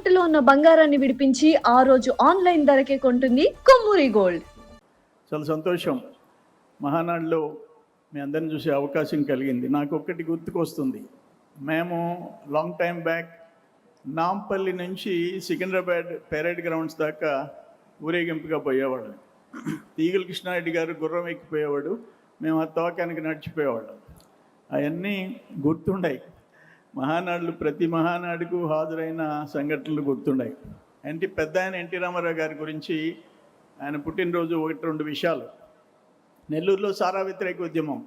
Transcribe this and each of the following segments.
తాకట్టులో ఉన్న బంగారాన్ని విడిపించి ఆ రోజు ఆన్లైన్ ధరకే కొంటుంది కొమ్మూరి గోల్డ్. చాలా సంతోషం. మహానాడులో మీ అందరిని చూసే అవకాశం కలిగింది. నాకు ఒక్కటి గుర్తుకొస్తుంది. మేము లాంగ్ టైం బ్యాక్ నాంపల్లి నుంచి సికింద్రాబాద్ పెరేడ్ గ్రౌండ్స్ దాకా ఊరేగింపుగా పోయేవాళ్ళం. తీగల కృష్ణారెడ్డి గారు గుర్రం ఎక్కిపోయేవాడు, మేము ఆ తోకానికి నడిచిపోయేవాళ్ళం. అవన్నీ గుర్తుండాయి. మహానాడులు ప్రతి మహానాడుకు హాజరైన సంఘటనలు గుర్తుండాయి. పెద్ద ఆయన ఎన్టీ రామారావు గారి గురించి ఆయన పుట్టినరోజు 1-2 విషయాలు. నెల్లూరులో సారా వ్యతిరేక ఉద్యమం,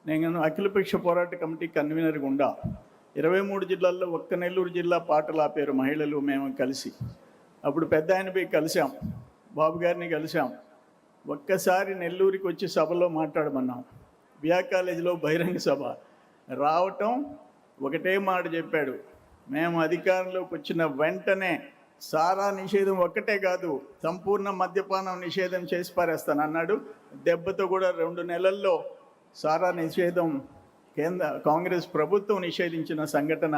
నేను అఖిలపక్ష పోరాట కమిటీ కన్వీనర్గా ఉండా. 23 జిల్లాల్లో ఒక్క నెల్లూరు జిల్లా పాటలు ఆపారు మహిళలు, మేము కలిసి. అప్పుడు పెద్ద ఆయన పోయి కలిసాం, బాబు గారిని కలిసాం. ఒక్కసారి నెల్లూరికి వచ్చి సభలో మాట్లాడమన్నాం. బిఆర్ కాలేజీలో బహిరంగ సభ. రావటం ఒకటే మాట చెప్పాడు, మేము అధికారంలోకి వచ్చిన వెంటనే సారా నిషేధం ఒక్కటే కాదు, సంపూర్ణ మద్యపానం నిషేధం చేసి పారేస్తాను అన్నాడు. దెబ్బతో కూడా 2 నెలల్లో సారా నిషేధం కాంగ్రెస్ ప్రభుత్వం నిషేధించిన సంఘటన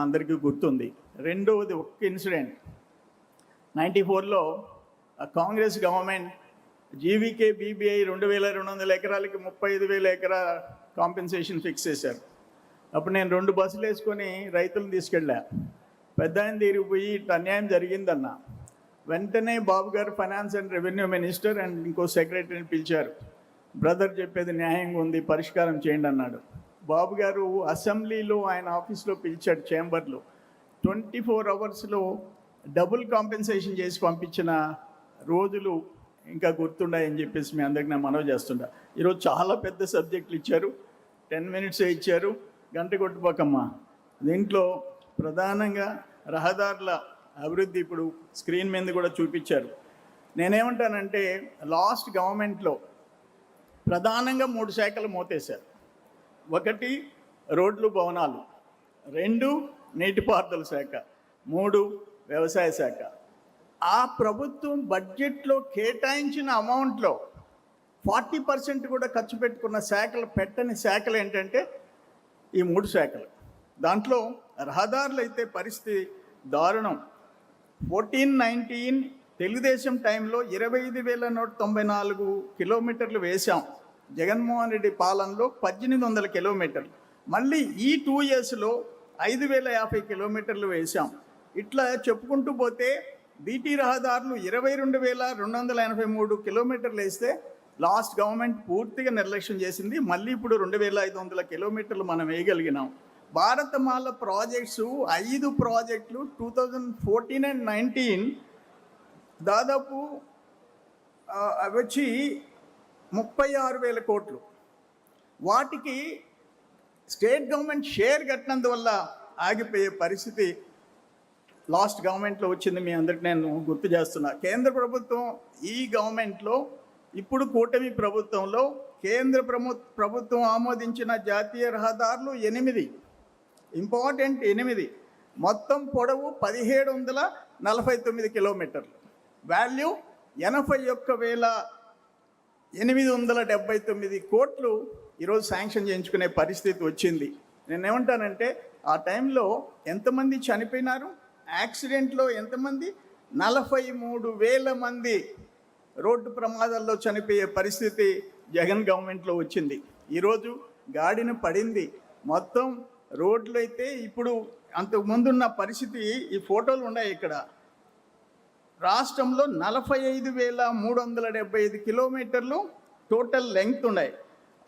అందరికీ గుర్తుంది. రెండవది ఒక్క ఇన్సిడెంట్, 94లో కాంగ్రెస్ గవర్నమెంట్ జీవీకే బీబీఐ 2200 ఎకరాలకి 35,000 ఎకరా కాంపెన్సేషన్ ఫిక్స్ చేశారు. అప్పుడు నేను 2 బస్సులు వేసుకొని రైతులను తీసుకెళ్ళా. పెద్ద ఆయన తిరిగిపోయి ఇట్లా అన్యాయం జరిగిందన్న. వెంటనే బాబు గారు finance and revenue minister and ఇంకో సెక్రటరీని పిలిచారు. బ్రదర్ చెప్పేది న్యాయంగా ఉంది, పరిష్కారం చేయండి అన్నాడు. బాబు గారు అసెంబ్లీలో ఆయన ఆఫీస్లో పిలిచాడు, చేంబర్లో. 24 అవర్స్లో డబుల్ కాంపెన్సేషన్ చేసి పంపించిన రోజులు ఇంకా గుర్తుండాయని చెప్పేసి మీ అందరికి నేను మనవి చేస్తుంటా. ఈరోజు చాలా పెద్ద సబ్జెక్టులు ఇచ్చారు, 10 మినిట్సే ఇచ్చారు, గంట కొట్టుకోకమ్మా. దీంట్లో ప్రధానంగా రహదారుల అభివృద్ధి ఇప్పుడు స్క్రీన్ మీద కూడా చూపించారు. నేనేమంటానంటే లాస్ట్ గవర్నమెంట్లో ప్రధానంగా 3 శాఖలు మోతేశారు. 1 రోడ్లు భవనాలు, 2 నీటిపారుదల శాఖ, 3 వ్యవసాయ శాఖ. ఆ ప్రభుత్వం బడ్జెట్లో కేటాయించిన అమౌంట్లో 40% కూడా ఖర్చు పెట్టుకున్న శాఖలు, పెట్టని శాఖలు ఏంటంటే ఈ 3 శాఖలు. దాంట్లో రహదారులు అయితే పరిస్థితి దారుణం. 14-19 తెలుగుదేశం టైంలో 25,194 కిలోమీటర్లు వేశాం. జగన్మోహన్ రెడ్డి పాలనలో 1,800 కిలోమీటర్లు. మళ్ళీ ఈ 2 ఇయర్స్లో 5,050 కిలోమీటర్లు వేశాం. ఇట్లా చెప్పుకుంటూ పోతే బీటీ రహదారులు 22,283 కిలోమీటర్లు వేస్తే లాస్ట్ గవర్నమెంట్ పూర్తిగా నిర్లక్ష్యం చేసింది. మళ్ళీ ఇప్పుడు 2,500 కిలోమీటర్లు మనం వేయగలిగినాం. భారతమాల ప్రాజెక్ట్స్ 5 ప్రాజెక్టులు 2014 and 19 దాదాపు అవి వచ్చి 36,000 కోట్లు. వాటికి స్టేట్ గవర్నమెంట్ షేర్ కట్టినందువల్ల ఆగిపోయే పరిస్థితి లాస్ట్ గవర్నమెంట్లో వచ్చింది. మీ అందరికి నేను గుర్తు చేస్తున్నా. కేంద్ర ప్రభుత్వం ఈ గవర్నమెంట్లో, ఇప్పుడు కూటమి ప్రభుత్వంలో కేంద్ర ప్రభుత్వం ఆమోదించిన జాతీయ రహదారులు 8, ఇంపార్టెంట్ 8. మొత్తం పొడవు 1,749 కిలోమీటర్లు, వాల్యూ 81,879 కోట్లు ఈరోజు శాంక్షన్ చేయించుకునే పరిస్థితి వచ్చింది. నేనేమంటానంటే ఆ టైంలో ఎంతమంది చనిపోయినారు, యాక్సిడెంట్లో ఎంతమంది, 43,000 మంది రోడ్డు ప్రమాదాల్లో చనిపోయే పరిస్థితి జగన్ గవర్నమెంట్లో వచ్చింది. ఈరోజు గాడిన పడింది. మొత్తం రోడ్లు అయితే ఇప్పుడు అంతకుముందున్న పరిస్థితి, ఈ ఫోటోలు ఉన్నాయి ఇక్కడ. రాష్ట్రంలో 45,375 కిలోమీటర్లు టోటల్ లెంగ్త్ ఉన్నాయి.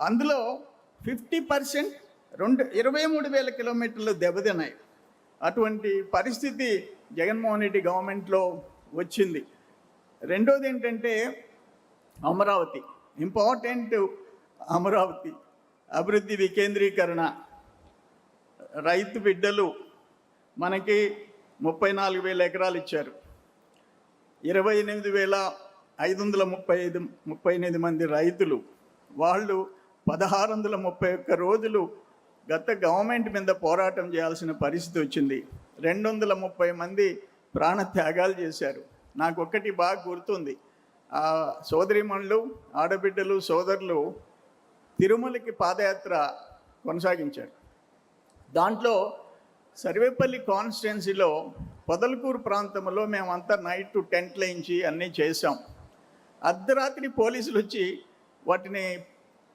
అందులో 50% 23,000 కిలోమీటర్లు దెబ్బతిన్నాయి. అటువంటి పరిస్థితి జగన్మోహన్ రెడ్డి గవర్నమెంట్లో వచ్చింది. రెండోది ఏంటంటే అమరావతి, ఇంపార్టెంట్. అమరావతి అభివృద్ధి వికేంద్రీకరణ. రైతు బిడ్డలు మనకి 34,000 ఎకరాలు ఇచ్చారు. 28,538 మంది రైతులు, వాళ్ళు 1,631 రోజులు గత గవర్నమెంట్ మీద పోరాటం చేయాల్సిన పరిస్థితి వచ్చింది. 230 మంది ప్రాణ త్యాగాలు చేశారు. నాకు ఒక్కటి బాగా గుర్తుంది, ఆ సోదరిమణులు, ఆడబిడ్డలు, సోదరులు తిరుమలకి పాదయాత్ర కొనసాగించారు. దాంట్లో సర్వేపల్లి కాన్స్టిట్యున్సీలో పొదలకూరు ప్రాంతంలో మేమంతా నైట్ టెంట్లు వేయించి అన్నీ చేసాం. అర్ధరాత్రి పోలీసులు వచ్చి వాటిని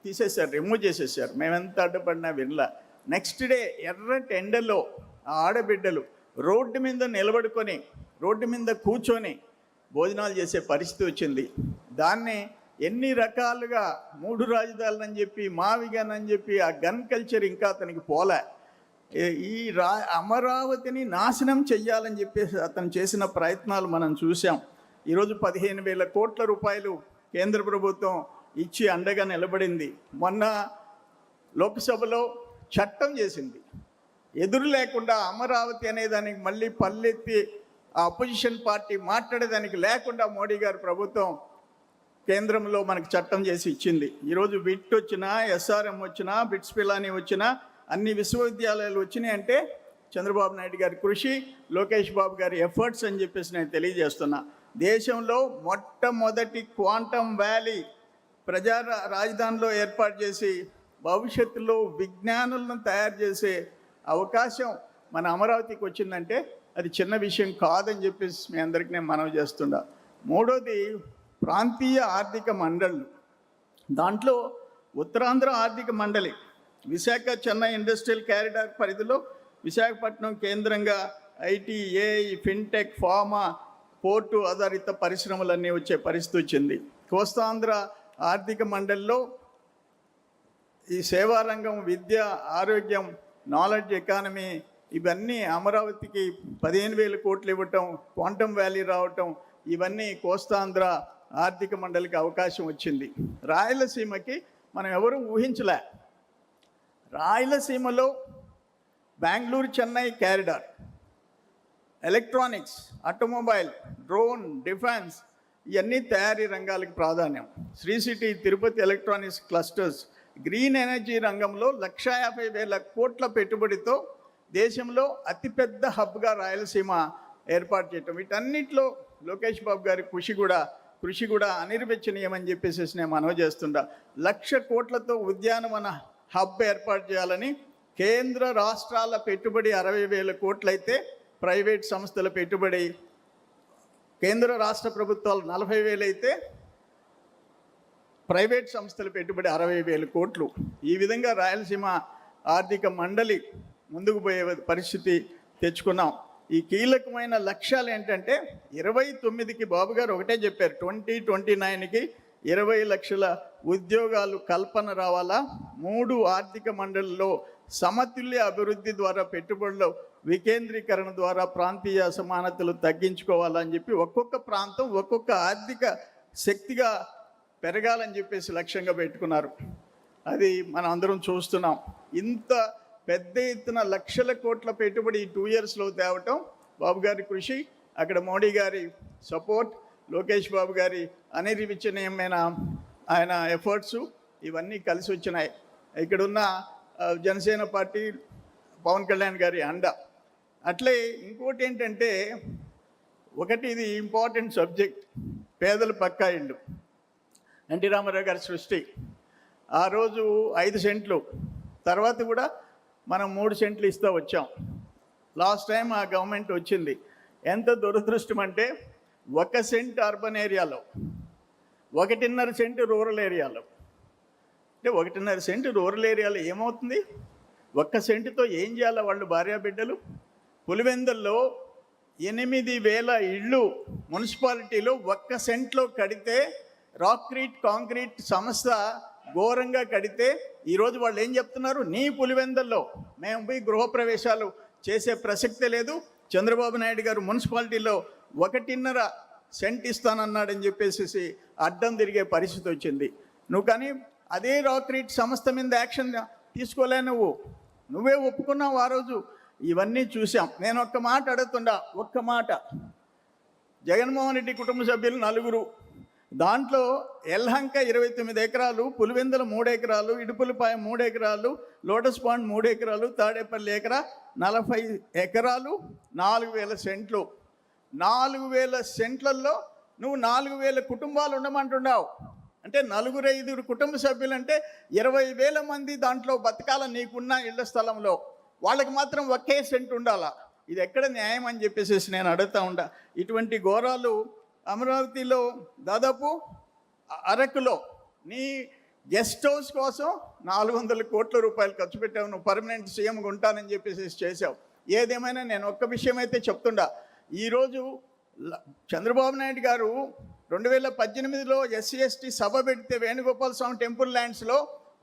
తీసేశారు, రిమూవ్ చేసేసారు. మేమెంత అడ్డుపడినా వినలా. నెక్స్ట్ డే ఎర్రటి ఎండలో ఆ ఆడబిడ్డలు రోడ్డు మీద నిలబడుకొని, రోడ్డు మీద కూర్చొని భోజనాలు చేసే పరిస్థితి వచ్చింది. దాన్ని ఎన్ని రకాలుగా 3 రాజధానులని చెప్పి, మావిగానని చెప్పి, ఆ గన్ కల్చర్ ఇంకా అతనికి పోలే. ఈ అమరావతిని నాశనం చెయ్యాలని చెప్పేసి అతను చేసిన ప్రయత్నాలు మనం చూసాం. ఈరోజు 15,000 కోట్ల రూపాయలు కేంద్ర ప్రభుత్వం ఇచ్చి అండగా నిలబడింది. మొన్న లోక్సభలో చట్టం చేసింది. ఎదురు లేకుండా అమరావతి అనేదానికి మళ్ళీ పల్లెత్తి ఆ అపోజిషన్ పార్టీ మాట్లాడేదానికి లేకుండా మోడీ గారి ప్రభుత్వం కేంద్రంలో మనకు చట్టం చేసి ఇచ్చింది. ఈరోజు బిట్ వచ్చినా, ఎస్ఆర్ఎం వచ్చినా, బిట్స్ పిలాని వచ్చినా, అన్ని విశ్వవిద్యాలయాలు వచ్చినాయి అంటే చంద్రబాబు నాయుడు గారి కృషి, లోకేష్ బాబు గారి ఎఫర్ట్స్ అని చెప్పేసి నేను తెలియజేస్తున్నా. దేశంలో మొట్టమొదటి క్వాంటమ్ వ్యాలీ ప్రజా రాజధానిలో ఏర్పాటు చేసి భవిష్యత్తులో విజ్ఞానులను తయారు చేసే అవకాశం మన అమరావతికి వచ్చిందంటే అది చిన్న విషయం కాదని చెప్పేసి మీ అందరికీ నేను మనవి చేస్తున్నా. మూడోది ప్రాంతీయ ఆర్థిక మండళ్ళు. దాంట్లో ఉత్తరాంధ్ర ఆర్థిక మండలి విశాఖ చెన్నై ఇండస్ట్రియల్ కారిడార్ పరిధిలో విశాఖపట్నం కేంద్రంగా IT, AI, fintech, pharma, port ఆధారిత పరిశ్రమలన్నీ వచ్చే పరిస్థితి వచ్చింది. కోస్తాంధ్ర ఆర్థిక మండలిలో ఈ సేవారంగం, విద్య, ఆరోగ్యం, నాలెడ్జ్ ఎకానమీ ఇవన్నీ అమరావతికి 15,000 కోట్లు ఇవ్వటం, క్వాంటమ్ వ్యాలీ రావటం, ఇవన్నీ కోస్తాంధ్ర ఆర్థిక మండలికి అవకాశం వచ్చింది. రాయలసీమకి మనం ఎవరు ఊహించలే. రాయలసీమలో Bengaluru Chennai corridor, electronics, automobile, drone, defence ఇవన్నీ తయారీ రంగాలకు ప్రాధాన్యం. Sri City, Tirupati electronics clusters, green energy రంగంలో 150,000 కోట్ల పెట్టుబడితో దేశంలో అతిపెద్ద హబ్గా రాయలసీమ ఏర్పాటు చేయటం, వీటన్నిటిలో లోకేష్ బాబు గారి కృషి కూడా అనిర్వచనీయమని చెప్పేసి నేను మనవి చేస్తుంటా. 1,00,000 కోట్లతో ఉద్యానవన హబ్ ఏర్పాటు చేయాలని కేంద్ర రాష్ట్రాల పెట్టుబడి 60,000 కోట్లయితే ప్రైవేట్ సంస్థల పెట్టుబడి కేంద్ర రాష్ట్ర ప్రభుత్వాలు 40,000 అయితే ప్రైవేట్ సంస్థల పెట్టుబడి 60,000 కోట్లు. ఈ విధంగా రాయలసీమ ఆర్థిక మండలి ముందుకు పోయే పరిస్థితి తెచ్చుకున్నాం. ఈ కీలకమైన లక్ష్యాలు ఏంటంటే 29కి బాబు గారు ఒకటే చెప్పారు, 2029కి 20 లక్షల ఉద్యోగాలు కల్పన రావాలా, 3 ఆర్థిక మండలిలో సమతుల్య అభివృద్ధి ద్వారా, పెట్టుబడుల వికేంద్రీకరణ ద్వారా ప్రాంతీయ అసమానతలు తగ్గించుకోవాలని చెప్పి ఒక్కొక్క ప్రాంతం ఒక్కొక్క ఆర్థిక శక్తిగా పెరగాలని చెప్పేసి లక్ష్యంగా పెట్టుకున్నారు. అది మనం అందరం చూస్తున్నాం. ఇంత పెద్ద ఎత్తున 1,00,000 కోట్ల పెట్టుబడి 2 ఇయర్స్లో తేవటం బాబు గారి కృషి, అక్కడ మోడీ గారి సపోర్ట్, లోకేష్ బాబు గారి అనిర్వచనీయమైన ఆయన ఎఫర్ట్స్ ఇవన్నీ కలిసి వచ్చినాయి. ఇక్కడున్న జనసేన పార్టీ, పవన్ కళ్యాణ్ గారి అండ. అట్లే ఇంకోటి ఏంటంటే, ఒకటి ఇది ఇంపార్టెంట్ సబ్జెక్ట్, పేదల పక్కా ఇళ్ళు. ఎన్టీ రామారావు గారి సృష్టి. ఆ రోజు 5 సెంట్లు, తర్వాత కూడా మనం 3 సెంట్లు ఇస్తూ వచ్చాం. లాస్ట్ టైం ఆ గవర్నమెంట్ వచ్చింది. ఎంత దురదృష్టం అంటే 1 సెంట్ అర్బన్ ఏరియాలో, 1.5 సెంటు రూరల్ ఏరియాలో. అంటే 1.5 సెంటు రూరల్ ఏరియాలో ఏమవుతుంది? 1 సెంటుతో ఏం చేయాలి వాళ్ళు భార్యాబిడ్డలు? పులివెందుల్లో 8,000 ఇళ్ళు మున్సిపాలిటీలో 1 సెంట్లో కడితే, రాక్రీట్ కాంక్రీట్ సంస్థ ఘోరంగా కడితే, ఈరోజు వాళ్ళు ఏం చెప్తున్నారు? నీ పులివెందుల్లో మేము పోయి గృహప్రవేశాలు చేసే ప్రసక్తే లేదు, చంద్రబాబు నాయుడు గారు మున్సిపాలిటీలో 1.5 సెంట్ ఇస్తానన్నాడని చెప్పేసి అడ్డం తిరిగే పరిస్థితి వచ్చింది. నువ్వు కానీ అదే రాక్రీట్ సంస్థ మీద యాక్షన్ తీసుకోలే, నువ్వే ఒప్పుకున్నావు ఆ రోజు. ఇవన్నీ చూసాం. నేను ఒక్క మాట అడుగుతుండా, ఒక్క మాట. జగన్మోహన్ రెడ్డి కుటుంబ సభ్యులు 4, దాంట్లో ఎల్హంక 29 ఎకరాలు, పులివెందుల 3 ఎకరాలు, ఇడుపులపాయ 3 ఎకరాలు, లోటస్ పాండ్ 3 ఎకరాలు, తాడేపల్లి ఎకరా 40 ఎకరాలు, 4,000 సెంట్లు. 4,000 సెంట్లలో నువ్వు 4,000 కుటుంబాలు ఉండమంటున్నావు. అంటే 4-5 కుటుంబ సభ్యులంటే 20,000 మంది దాంట్లో బతకాల నీకున్న ఇళ్ల స్థలంలో. వాళ్ళకి మాత్రం 1 సెంట్ ఉండాలా? ఇది ఎక్కడ న్యాయం అని చెప్పేసి నేను అడుగుతా ఉంటా. ఇటువంటి ఘోరాలు అమరావతిలో దాదాపు అరకులో నీ గెస్ట్ హౌస్ కోసం 400 కోట్ల రూపాయలు ఖర్చు పెట్టావు, నువ్వు పర్మనెంట్ సీఎంగా ఉంటానని చెప్పేసి చేసావు. ఏదేమైనా నేను ఒక్క విషయం అయితే చెప్తుండా, ఈరోజు చంద్రబాబు నాయుడు గారు 2018లో ఎస్సీ ఎస్టీ సభ పెడితే వేణుగోపాల స్వామి టెంపుల్ ల్యాండ్స్లో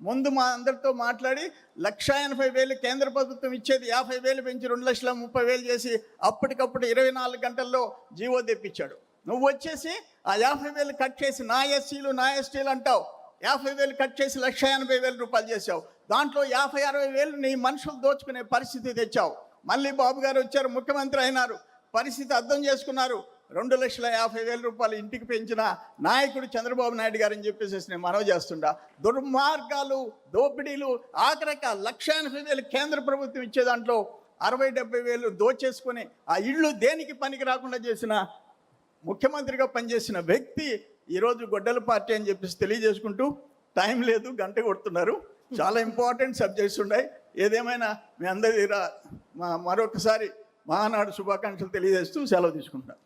ముందు మా అందరితో మాట్లాడి 1,80,000 కేంద్ర ప్రభుత్వం ఇచ్చేది 50,000 పెంచి 2,30,000 చేసి అప్పటికప్పుడు 24 గంటల్లో జీవో తెప్పించాడు. నువ్వు వచ్చేసి ఆ 50,000 కట్ చేసి నా ఎస్సీలు నా ఎస్టీలు అంటావు, 50,000 కట్ చేసి 1,80,000 రూపాయలు చేసావు. దాంట్లో 50,000-60,000 నీ మనుషులు దోచుకునే పరిస్థితి తెచ్చావు. మళ్ళీ బాబు గారు వచ్చారు, ముఖ్యమంత్రి అయినారు, పరిస్థితి అర్థం చేసుకున్నారు. 2,50,000 రూపాయలు ఇంటికి పెంచిన నాయకుడు చంద్రబాబు నాయుడు గారు అని చెప్పేసి నేను మనవి చేస్తుండా. దుర్మార్గాలు, దోపిడీలు, ఆఖరిక 1,80,000 కేంద్ర ప్రభుత్వం ఇచ్చే దాంట్లో 60,000-70,000 దోచేసుకొని ఆ ఇళ్ళు దేనికి పనికి రాకుండా చేసిన ముఖ్యమంత్రిగా పనిచేసిన వ్యక్తి ఈరోజు గొడ్డల పార్టీ అని చెప్పేసి తెలియజేసుకుంటూ, టైం లేదు, గంట కొడుతున్నారు, చాలా ఇంపార్టెంట్ సబ్జెక్ట్స్ ఉన్నాయి. ఏదేమైనా మీ అందరి మరొకసారి మహానాడు శుభాకాంక్షలు తెలియజేస్తూ సెలవు తీసుకుంటాను.